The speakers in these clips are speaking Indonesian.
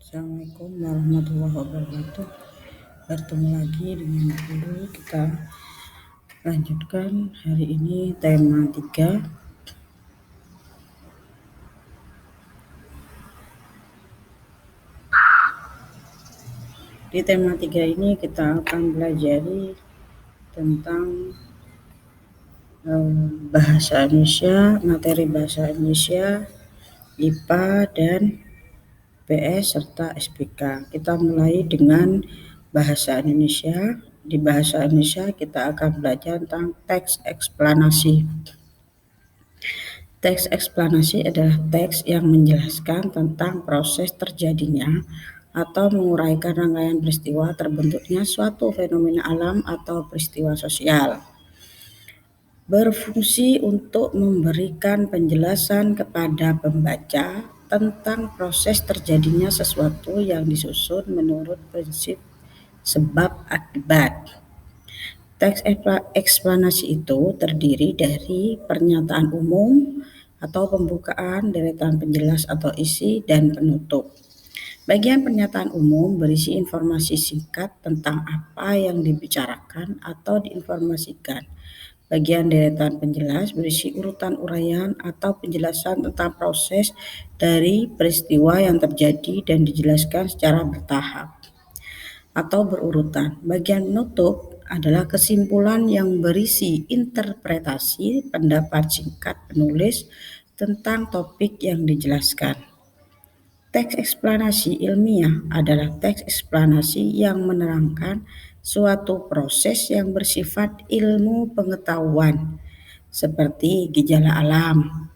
Assalamualaikum warahmatullahi wabarakatuh. Bertemu lagi dengan guru. Kita lanjutkan hari ini tema 3. Di tema 3 ini kita akan belajar tentang bahasa Indonesia, materi bahasa Indonesia, IPA dan PS serta SPK. Kita mulai dengan bahasa Indonesia. Di bahasa Indonesia kita akan belajar tentang teks eksplanasi. Teks eksplanasi adalah teks yang menjelaskan tentang proses terjadinya atau menguraikan rangkaian peristiwa terbentuknya suatu fenomena alam atau peristiwa sosial. Berfungsi untuk memberikan penjelasan kepada pembaca tentang proses terjadinya sesuatu yang disusun menurut prinsip sebab akibat. Teks eksplanasi itu terdiri dari pernyataan umum atau pembukaan, deretan penjelas atau isi, dan penutup. Bagian pernyataan umum berisi informasi singkat tentang apa yang dibicarakan atau diinformasikan. Bagian deretan penjelas berisi urutan uraian atau penjelasan tentang proses dari peristiwa yang terjadi dan dijelaskan secara bertahap atau berurutan. Bagian penutup adalah kesimpulan yang berisi interpretasi pendapat singkat penulis tentang topik yang dijelaskan. Teks eksplanasi ilmiah adalah teks eksplanasi yang menerangkan suatu proses yang bersifat ilmu pengetahuan, seperti gejala alam,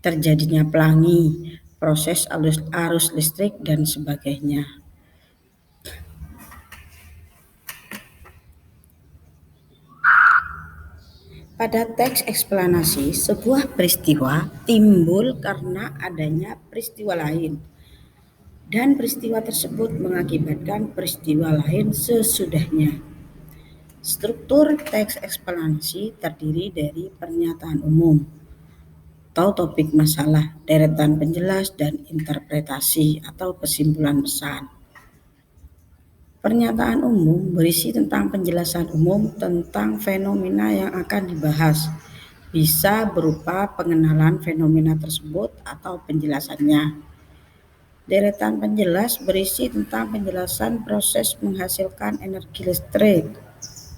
terjadinya pelangi, proses arus listrik, dan sebagainya. Pada teks eksplanasi, sebuah peristiwa timbul karena adanya peristiwa lain, dan peristiwa tersebut mengakibatkan peristiwa lain sesudahnya. Struktur teks eksplanasi terdiri dari pernyataan umum atau topik masalah, deretan penjelas, dan interpretasi atau kesimpulan pesan. Pernyataan umum berisi tentang penjelasan umum tentang fenomena yang akan dibahas. Bisa berupa pengenalan fenomena tersebut atau penjelasannya. Deretan penjelas berisi tentang penjelasan proses menghasilkan energi listrik.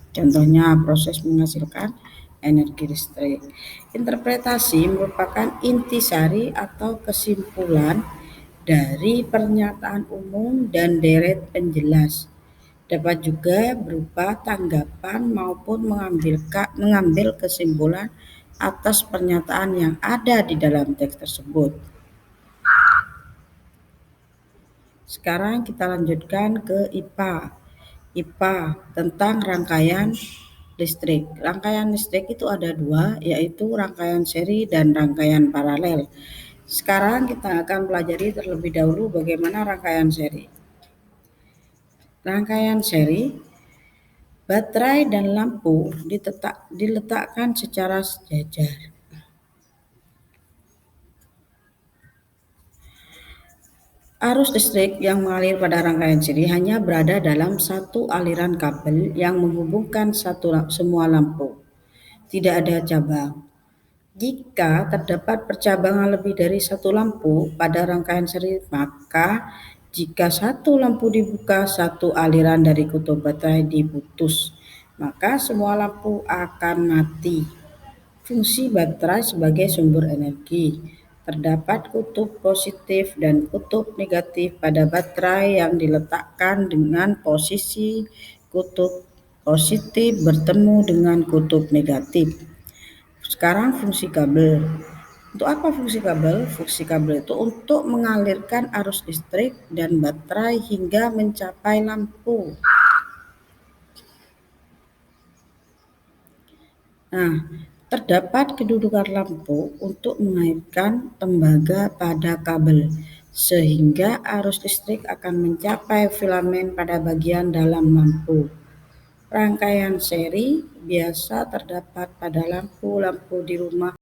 Contohnya proses menghasilkan energi listrik. Interpretasi merupakan intisari atau kesimpulan dari pernyataan umum dan deret penjelas. Dapat juga berupa tanggapan maupun mengambil kesimpulan atas pernyataan yang ada di dalam teks tersebut. Sekarang kita lanjutkan ke IPA. IPA tentang rangkaian listrik. Rangkaian listrik itu ada 2, yaitu rangkaian seri dan rangkaian paralel. Sekarang kita akan pelajari terlebih dahulu bagaimana rangkaian seri. Rangkaian seri, baterai dan lampu diletakkan secara sejajar. Arus listrik yang mengalir pada rangkaian seri hanya berada dalam satu aliran kabel yang menghubungkan semua lampu. Tidak ada cabang. Jika terdapat percabangan lebih dari satu lampu pada rangkaian seri, maka jika satu lampu dibuka, satu aliran dari kutub baterai diputus, maka semua lampu akan mati. Fungsi baterai sebagai sumber energi. Terdapat kutub positif dan kutub negatif pada baterai yang diletakkan dengan posisi kutub positif bertemu dengan kutub negatif. Sekarang fungsi kabel. Untuk apa fungsi kabel? Fungsi kabel itu untuk mengalirkan arus listrik dan baterai hingga mencapai lampu. Nah, terdapat kedudukan lampu untuk mengaitkan tembaga pada kabel, sehingga arus listrik akan mencapai filamen pada bagian dalam lampu. Rangkaian seri biasa terdapat pada lampu-lampu di rumah